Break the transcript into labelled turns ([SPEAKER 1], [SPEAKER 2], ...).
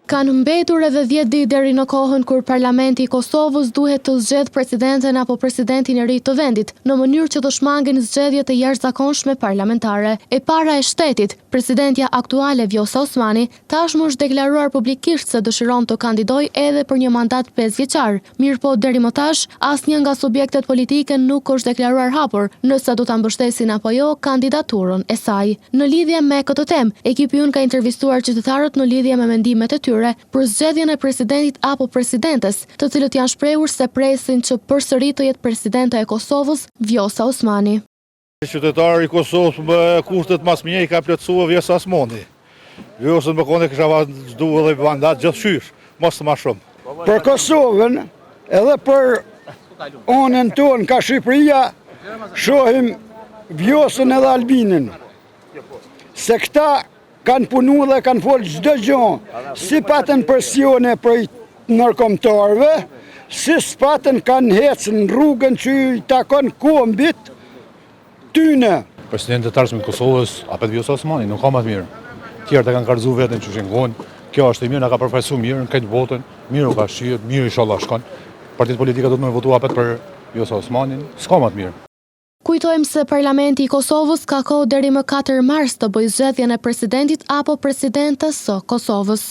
[SPEAKER 1] Kanë mbetur edhe 10 ditë deri në kohën kur Parlamenti i Kosovës duhet të zgjedhë presidenten apo presidentin e ri të vendit, në mënyrë që të shmangen zgjedhje të jashtëzakonshme parlamentare. E para e shtetit, presidentja aktuale Vjosa Osmani, tashmë është deklaruar publikisht se dëshiron të kandidojë edhe për një mandat 5 vjeçar. Mirëpo deri më tash, asnjë nga subjektet politike nuk është deklaruar hapur nëse do ta mbështesin apo jo kandidaturën e saj. Në lidhje me këtë temë, ekipi ynë ka intervistuar qytetarët në lidhje me mendimet e tyre për zgjedhjen e presidentit apo presidentes, të cilët janë shprehur se presin që përsëri të jetë presidente e Kosovës Vjosa Osmani.
[SPEAKER 2] Qytetari i Kosovës me kushtet mas mje i ka plotësuar Vjosa Osmani. Vjosën më kone kisha vazhdu edhe mandat gjithçysh, mos më shumë.
[SPEAKER 3] Për Kosovën edhe për anën tonë ka Shqipëria, shohim Vjosën edhe Albinin. Se këta kanë punu dhe kanë folë çdo gjë, si patën presione për nërkombëtarëve, si s'patën kanë hecë në rrugën që i takon kombit tyne.
[SPEAKER 4] Presidenti i tashëm të Kosovës, apet Vjosa Osmani, nuk ka më të mirë. Tjerët e kanë kallëzu veten që shengon. Kjo është e mirë, na ka përfaqësuar mirë në këtë botën, mirë u ka shihet, mirë inshallah shkon. Partitë politike do të më votuar apet për Vjosa Osmanin, s'ka më të mirë.
[SPEAKER 1] Kujtojmë se Parlamenti i Kosovës ka kohë deri më 4 mars të bëjë zgjedhjen e presidentit apo presidentes së Kosovës.